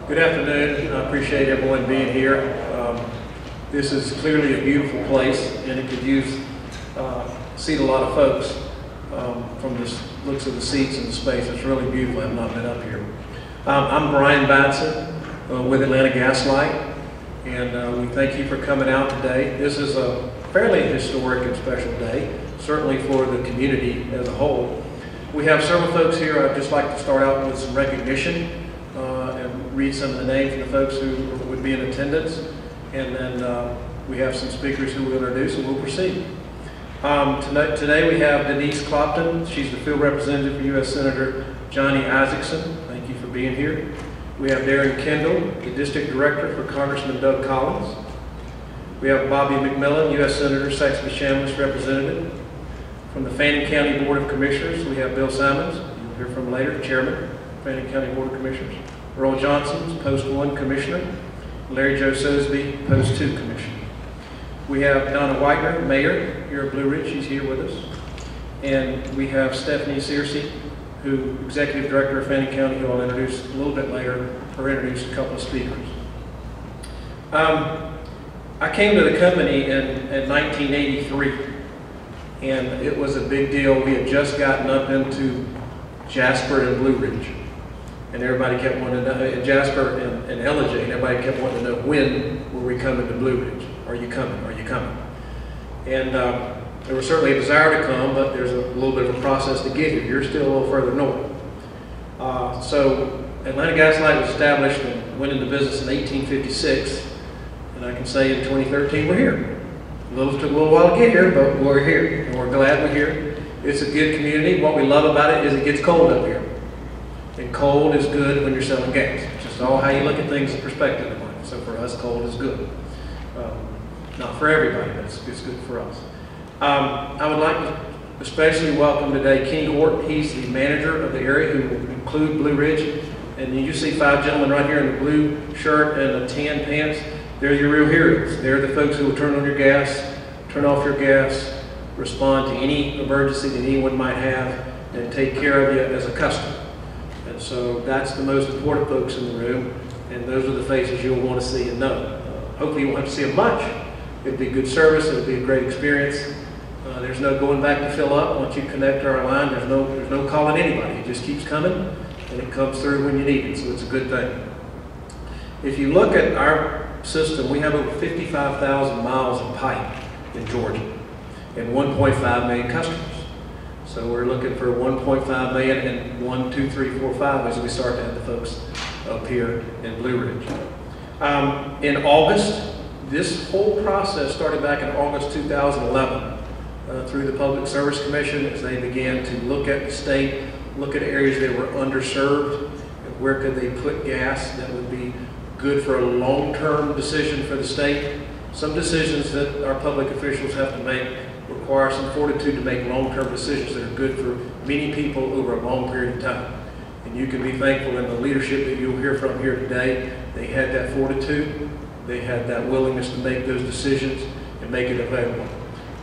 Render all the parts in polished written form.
Good afternoon. I appreciate everyone being here. This is clearly a beautiful place, and it could seat a lot of folks from the looks of the seats and the space. It's really beautiful. I've not been up here. I'm Brian Batson with Atlanta Gas Light, and we thank you for coming out today. This is a fairly historic and special day, certainly for the community as a whole. We have several folks here. I'd just like to start out with some recognition and read some of the names of the folks who would be in attendance, and then we have some speakers who we'll introduce, and we'll proceed. Today we have Denise Clopton. She's the field representative for U.S. Senator Johnny Isakson. Thank you for being here. We have Darren Kendall, the district director for Congressman Doug Collins. We have Bobby McMillan, U.S. Senator, Saxby-Chambliss representative. From the Fannin County Board of Commissioners, we have Bill Simons, you'll hear from later, Chairman, Fannin County Board of Commissioners. Earl Johnson, Post 1 Commissioner. Larry Joe Sosby, Post 2 Commissioner. We have Donna Whitener, Mayor, here at Blue Ridge. She's here with us. And we have Stephanie Searcy, who Executive Director of Fannin County, who I'll introduce a little bit later, or introduce a couple of speakers. I came to the company in 1983, and it was a big deal. We had just gotten up into Jasper and Blue Ridge, and everybody kept wanting to know, Jasper and Ellijay, and everybody kept wanting to know, when were we coming to Blue Ridge? Are you coming? Are you coming? And there was certainly a desire to come, but there's a little bit of a process to get here. You're still a little further north. So Atlanta Gas Light was established and went into business in 1856, and I can say in 2013 we're here. Took a little while to get here, but we're here, and we're glad we're here. It's a good community. What we love about it is it gets cold up here. And cold is good when you're selling gas. It's just all how you look at things in perspective in life. So for us, cold is good. Not for everybody, but it's good for us. I would like to especially welcome today Kenny Hort. He's the manager of the area, who will include Blue Ridge. And you see 5 gentlemen right here in the blue shirt and the tan pants. They're your real heroes. They're the folks who will turn on your gas, turn off your gas, respond to any emergency that anyone might have, and take care of you as a customer. And so that's the most important folks in the room, and those are the faces you'll want to see and know. Hopefully you won't have to see them much. It'll be good service, it'll be a great experience. There's no going back to fill up. Once you connect to our line, there's no calling anybody. It just keeps coming, and it comes through when you need it, so it's a good thing. If you look at our system, we have over 55,000 miles of pipe in Georgia and 1.5 million customers. So we're looking for 1.5 million and 1, 2, 3, 4, 5 as we start to have the folks up here in Blue Ridge. In August, this whole process started back in August 2011 through the Public Service Commission, as they began to look at the state, look at areas that were underserved, and where could they put gas that would be good for a long-term decision for the state. Some decisions that our public officials have to make require some fortitude to make long-term decisions that are good for many people over a long period of time. And you can be thankful in the leadership that you'll hear from here today. They had that fortitude. They had that willingness to make those decisions and make it available.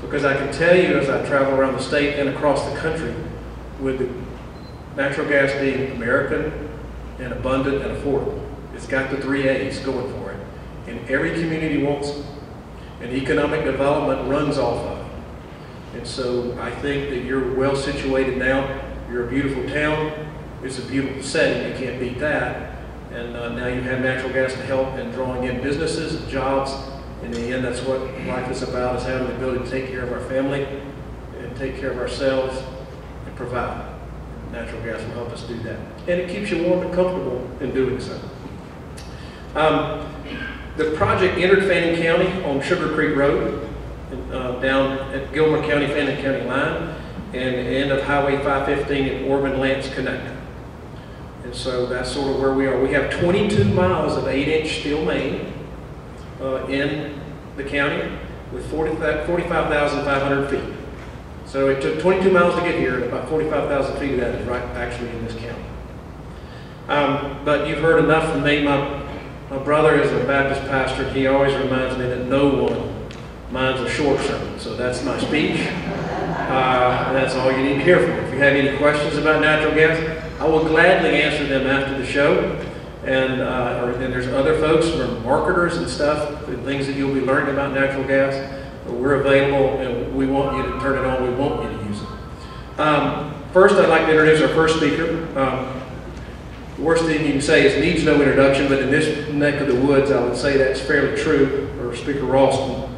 Because I can tell you, as I travel around the state and across the country, with the natural gas being American and abundant and affordable, it's got the 3 A's going for it. And every community wants it. And economic development runs off of it. And so I think that you're well situated now. You're a beautiful town. It's a beautiful setting. You can't beat that. And now you have natural gas to help in drawing in businesses and jobs. In the end, that's what life is about, is having the ability to take care of our family and take care of ourselves and provide. Natural gas will help us do that. And it keeps you warm and comfortable in doing so. The project entered Fannin County on Sugar Creek Road, down at Gilmer County, Fannin County line, and the end of Highway 515 at Ormond-Lance Connector. And so that's sort of where we are. We have 22 miles of 8-inch steel main in the county with 45,500 feet. So it took 22 miles to get here, and about 45,000 feet of that is right actually in this county. But you've heard enough from me. My brother is a Baptist pastor. He always reminds me that no one minds a short sermon. So that's my speech. That's all you need to hear from me. If you have any questions about natural gas, I will gladly answer them after the show. and there's other folks who are marketers and stuff, and things that you'll be learning about natural gas. We're available, and we want you to turn it on. We want you to use it. First, I'd like to introduce our first speaker. The worst thing you can say is needs no introduction, but in this neck of the woods, I would say that's fairly true. Or Speaker Ralston.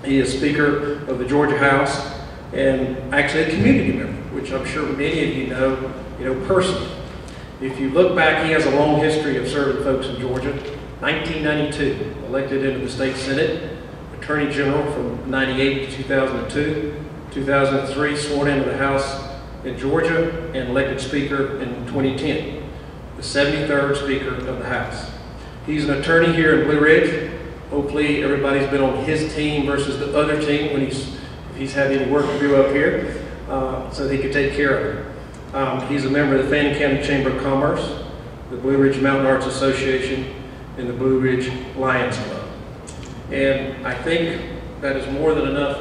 He is Speaker of the Georgia House, and actually a community member, which I'm sure many of you know personally. If you look back, he has a long history of serving folks in Georgia. 1992, elected into the state senate, attorney general from 98 to 2002, 2003, sworn into the House in Georgia, and elected Speaker in 2010, the 73rd Speaker of the House. He's an attorney here in Blue Ridge. Hopefully everybody's been on his team versus the other team when if he's had any work to do up here, so that he could take care of it. He's a member of the Fannin County Chamber of Commerce, the Blue Ridge Mountain Arts Association, and the Blue Ridge Lions Club. And I think that is more than enough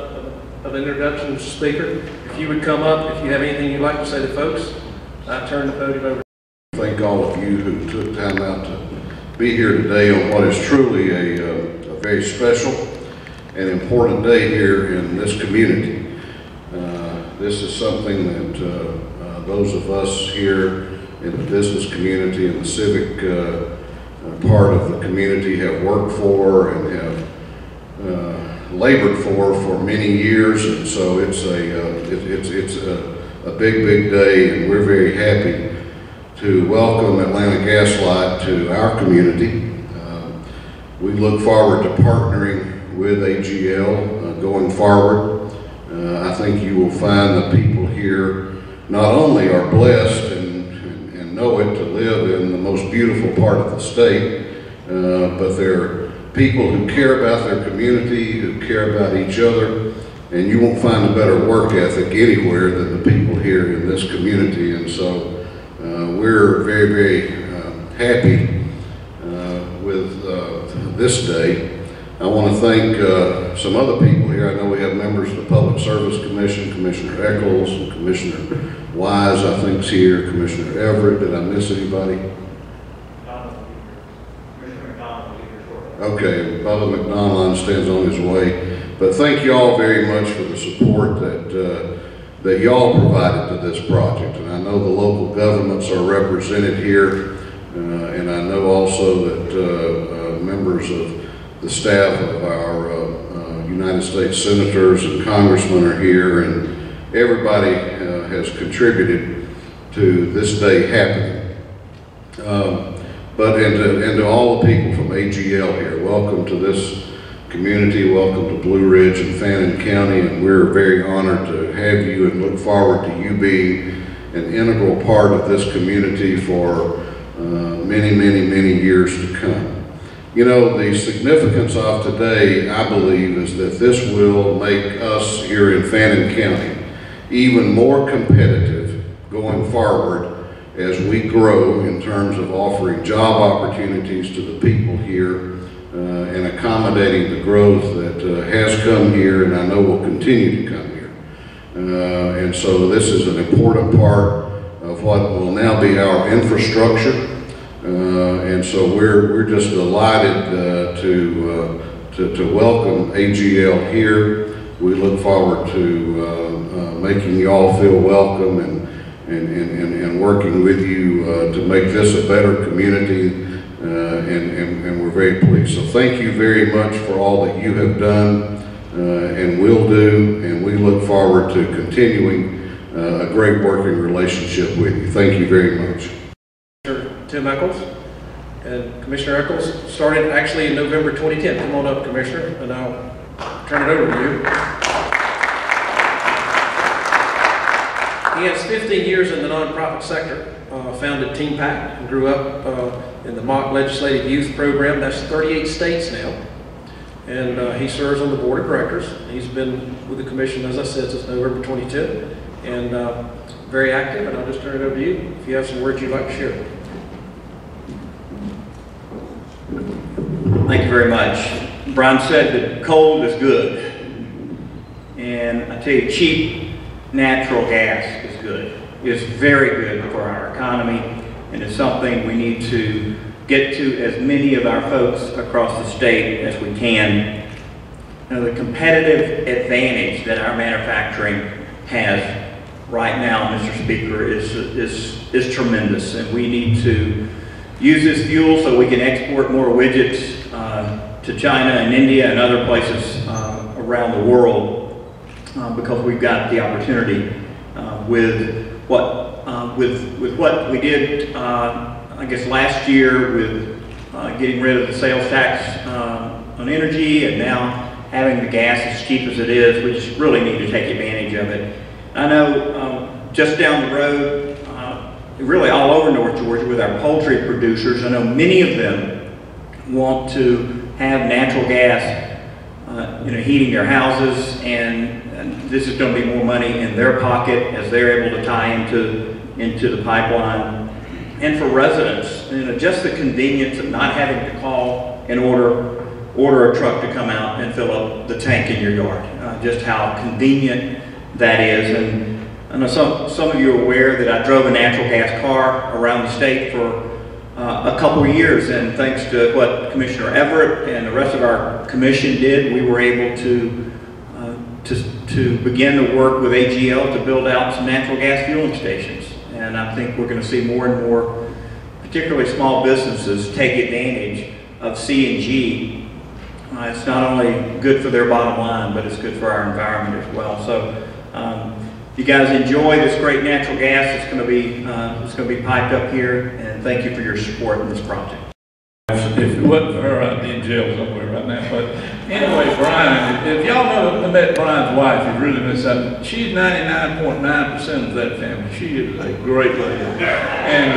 of an introduction, Mr. Speaker. If you would come up, if you have anything you'd like to say to folks, I turn the podium over. Thank all of you who took time out to be here today on what is truly a very special and important day here in this community. This is something that those of us here in the business community and the civic part of the community have worked for and have labored for many years, and so it's a big day, and we're very happy to welcome Atlanta Gaslight to our community. We look forward to partnering with AGL going forward. I think you will find the people here not only are blessed and know it to live in the most beautiful part of the state, but they're people who care about their community, who care about each other, and you won't find a better work ethic anywhere than the people here in this community. And so we're very happy with this day. I want to thank some other people here. I know we have members of the Public Service Commission, Commissioner Eccles, and Commissioner Wise, I think, is here, Commissioner Everett. Did I miss anybody? Okay, Bubba McDonald understands on his way. But thank you all very much for the support that y'all provided to this project. And I know the local governments are represented here, and I know also that members of the staff of our United States senators and congressmen are here, and everybody has contributed to this day happening. And to all the people from AGL here, welcome to this community, welcome to Blue Ridge and Fannin County, and we're very honored to have you and look forward to you being an integral part of this community for many years to come. You know, the significance of today, I believe, is that this will make us here in Fannin County even more competitive going forward as we grow in terms of offering job opportunities to the people here and accommodating the growth that has come here and I know will continue to come here. And so this is an important part of what will now be our infrastructure. And so we're just delighted to welcome AGL here. We look forward to making you all feel welcome and working with you to make this a better community, and we're very pleased. So thank you very much for all that you have done and will do, and we look forward to continuing a great working relationship with you. Thank you very much. Tim Eccles. And Commissioner Eccles started actually in November 2010. Come on up, Commissioner, and I'll turn it over to you. He has 15 years in the nonprofit sector, founded Team Pact, and grew up in the Mock Legislative Youth Program. That's 38 states now. And he serves on the board of directors. He's been with the commission, as I said, since November 2010, and very active, and I'll just turn it over to you if you have some words you'd like to share. Thank you very much. Brian said that cold is good. And I tell you, cheap natural gas is good. It's very good for our economy, and it's something we need to get get to as many of our folks across the state as we can. You know, the competitive advantage that our manufacturing has right now, Mr. Speaker, is tremendous, and we need to use this fuel so we can export more widgets to China and India and other places around the world, because we've got the opportunity with what we did, I guess last year with getting rid of the sales tax on energy, and now having the gas as cheap as it is. We just really need to take advantage of it. I know just down the road, really all over North Georgia with our poultry producers, I know many of them want to have natural gas heating their houses, and this is going to be more money in their pocket as they're able to tie into the pipeline. And for residents, just the convenience of not having to call and order a truck to come out and fill up the tank in your yard. Just how convenient that is. And I know some of you are aware that I drove a natural gas car around the state for a couple of years, and thanks to what Commissioner Everett and the rest of our commission did, we were able to begin to work with AGL to build out some natural gas fueling stations. And I think we're going to see more and more, particularly small businesses, take advantage of CNG. It's not only good for their bottom line, but it's good for our environment as well. So you guys enjoy this great natural gas. It's going to be piped up here, and thank you for your support in this project. If it wasn't for her, I'd be in jail somewhere right now. But anyway, Brian, if y'all never met Brian's wife, you really miss out. She's 99.9% of that family. She is a great lady. And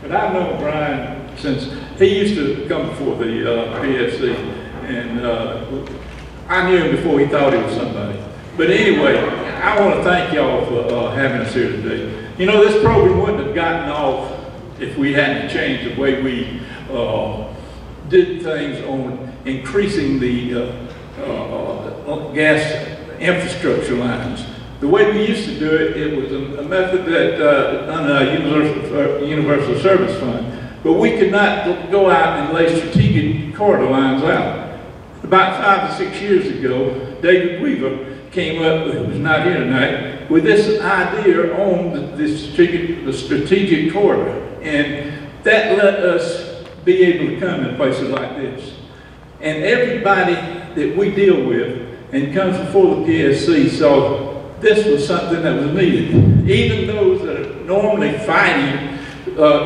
but I've known Brian since he used to come before the PFC, and I knew him before he thought he was somebody. But anyway, I want to thank y'all for having us here today. You know, this program wouldn't have gotten off if we hadn't changed the way we did things on increasing the gas infrastructure lines. The way we used to do it, it was a method that on a universal service fund, but we could not go out and lay strategic corridor lines out. About 5 to 6 years ago, David Weaver came up, who was not here tonight, with this idea on the strategic corridor. And that let us be able to come in places like this. And everybody that we deal with and comes before the PSC saw this was something that was needed. Even those that are normally fighting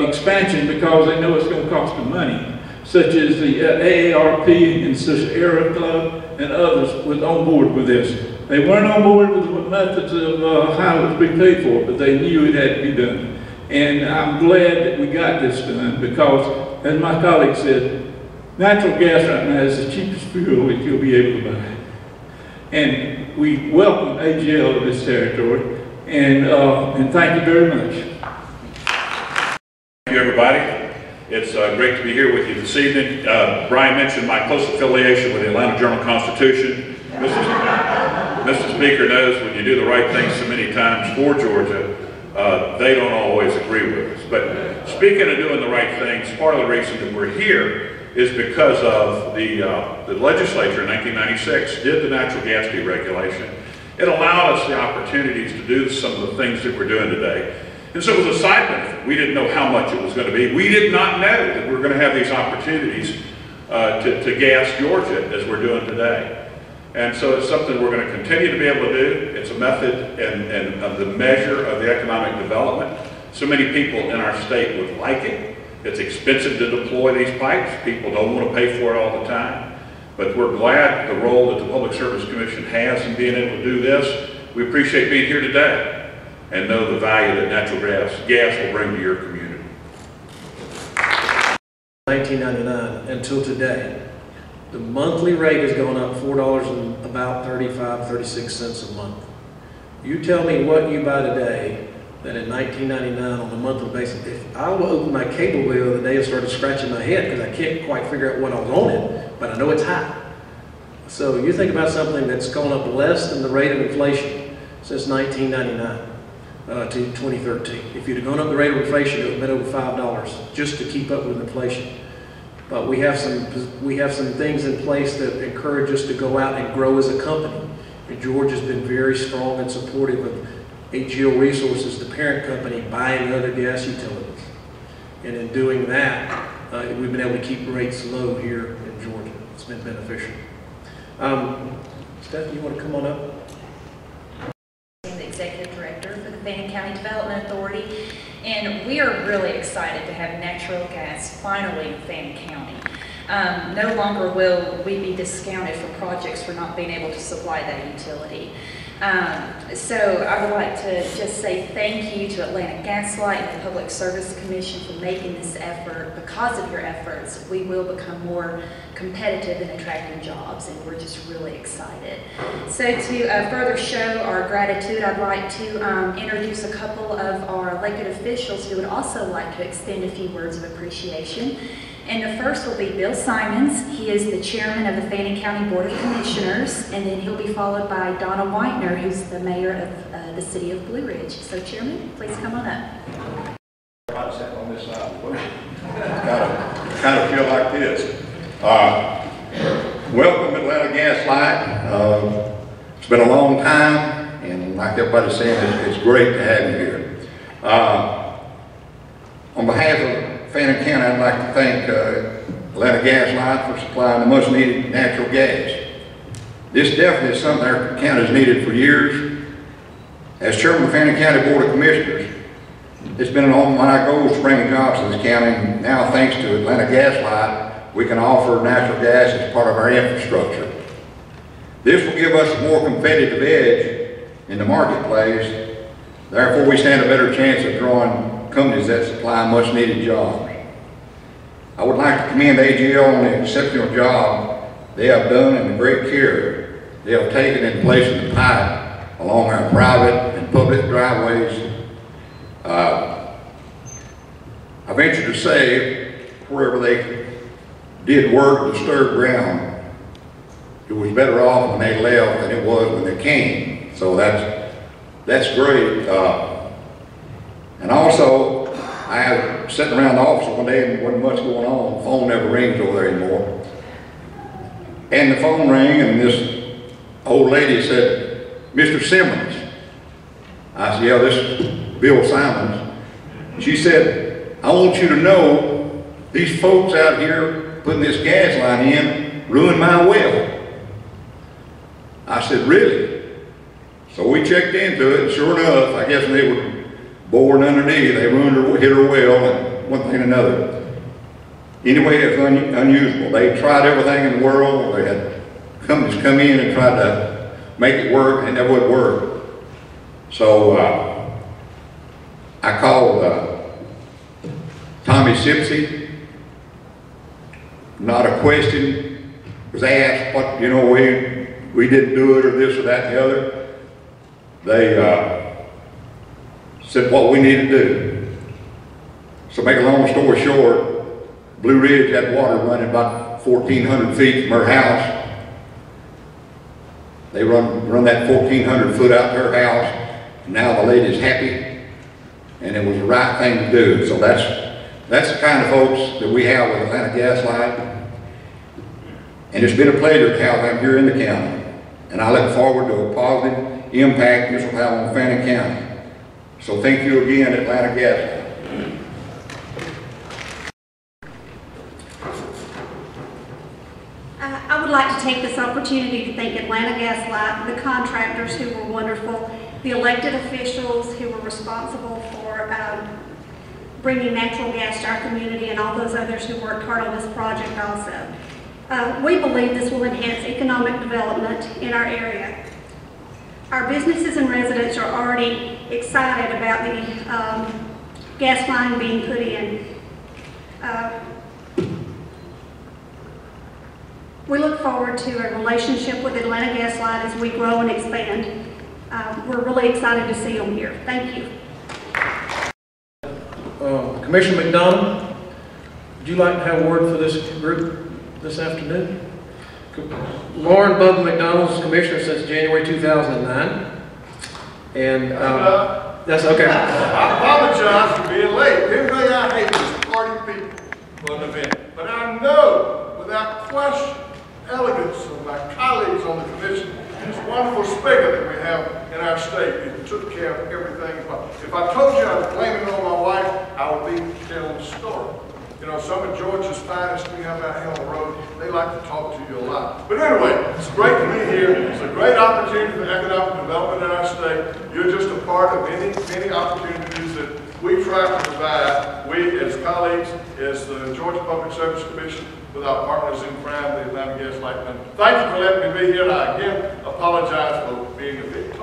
expansion because they know it's going to cost them money, such as the AARP and Sierra Club and others, was on board with this. They weren't on board with the methods of how it was being paid for, but they knew it had to be done. And I'm glad that we got this done because, as my colleague said, natural gas right now is the cheapest fuel that you'll be able to buy. And we welcome AGL to this territory, and thank you very much. Thank you, everybody. It's great to be here with you this evening. Brian mentioned my close affiliation with the Atlanta Journal-Constitution. Mr. Speaker knows when you do the right thing so many times for Georgia, they don't always agree with us. But speaking of doing the right things, part of the reason that we're here is because of the legislature in 1996 did the natural gas deregulation. It allowed us the opportunities to do some of the things that we're doing today. And so it was a side benefit. We didn't know how much it was going to be. We did not know that we were going to have these opportunities to gas Georgia as we're doing today. And so it's something we're going to continue to be able to do. It's a method and the measure of the economic development. So many people in our state would like it. It's expensive to deploy these pipes. People don't want to pay for it all the time. But we're glad the role that the Public Service Commission has in being able to do this. We appreciate being here today and know the value that natural gas will bring to your community. 1999 until today, the monthly rate has gone up $4 and about 36 cents a month. You tell me what you buy today that in 1999 on a monthly basis, if I will open my cable bill the other day and started scratching my head because I can't quite figure out what I was on it, but I know it's high. So you think about something that's gone up less than the rate of inflation since 1999. to 2013. If you'd have gone up the rate of inflation, it would have been over $5 just to keep up with inflation. But we have some things in place that encourage us to go out and grow as a company. And George has been very strong and supportive of AGL Resources, the parent company, buying other gas utilities. And in doing that, we've been able to keep rates low here in Georgia. It's been beneficial. Stephanie, you want to come on up? I'm the Executive Director for the Fannin County Development Authority, and we are really excited to have natural gas finally in Fannin County. No longer will we be discounted for projects for not being able to supply that utility. So I would like to just say thank you to Atlanta Gas Light and the Public Service Commission for making this effort. Because of your efforts, we will become more competitive in attracting jobs, and we're just really excited. So to further show our gratitude, I'd like to introduce a couple of our elected officials who would also like to extend a few words of appreciation. And the first will be Bill Simons. He is the chairman of the Fannin County Board of Commissioners, and then he'll be followed by Donna Whitener, who's the mayor of the city of Blue Ridge. So Chairman, please come on up. I sat on this side of the room. Kind of feel like this. Welcome Atlanta Gas Light. It's been a long time, and like everybody's saying, it's great to have you here. On behalf of Fannin County, I'd like to thank Atlanta Gas Light for supplying the much needed natural gas. This definitely is something our county has needed for years. As chairman of the Fannin County Board of Commissioners, it's been one of my goals to bring jobs to this county, and now thanks to Atlanta Gas Light, we can offer natural gas as part of our infrastructure. This will give us a more competitive edge in the marketplace. Therefore, we stand a better chance of drawing companies that supply much needed jobs. I would like to commend AGL on the exceptional job they have done and the great care they have taken in placing the pipe along our private and public driveways. I venture to say, wherever they did work disturbed ground, it was better off when they left than it was when they came. So that's great. And also, I was sitting around the office one day and there wasn't much going on. The phone never rings over there anymore. And the phone rang and this old lady said, "Mr. Simmons." I said, "Yeah, this is Bill Simons." She said, "I want you to know these folks out here putting this gas line in ruined my well." I said, "Really?" So we checked into it, and sure enough, I guess when they were boring underneath, they hit her well, and one thing and another. Anyway, it's unusable. They tried everything in the world. They had companies come in and try to make it work, and it would work. So I called Tommy Sipsey. Not a question was asked, what, you know, we didn't do it or this or that and the other. They said what we need to do. So make a long story short, Blue Ridge had water running about 1,400 feet from her house. They run that 1,400 foot out to her house. And now the lady's happy, and it was the right thing to do. So that's the kind of folks that we have with Atlanta Gas Light. And it's been a pleasure to have them here in the county. And I look forward to a positive impact this will have on Fannin County. So thank you again, Atlanta Gas Light. I would like to take this opportunity to thank Atlanta Gas Light, the contractors who were wonderful, the elected officials who were responsible for bringing natural gas to our community, and all those others who worked hard on this project also. We believe this will enhance economic development in our area. Our businesses and residents are already excited about the gas line being put in. We look forward to a relationship with Atlanta Gas Light as we grow and expand. We're really excited to see them here. Thank you. Commissioner McDonald, would you like to have a word for this group this afternoon? Lauren Bubba McDonald is commissioner since January 2009. And that's okay. I apologize for being late. The only thing I hate is party people for an event. But I know, without question, elegance of my colleagues on the commission, and this wonderful speaker that we have in our state who took care of everything. If I told you I was blaming it on my wife, I would be telling the story. You know, some of Georgia's finest we have out here on the road, they like to talk to you a lot. But anyway, it's great to be here. It's a great opportunity for economic development in our state. You're just a part of many, many opportunities that we try to provide, we as colleagues, as the Georgia Public Service Commission, with our partners in crime, the Atlanta Gas Light Company. Thank you for letting me be here, and I again apologize for being a bit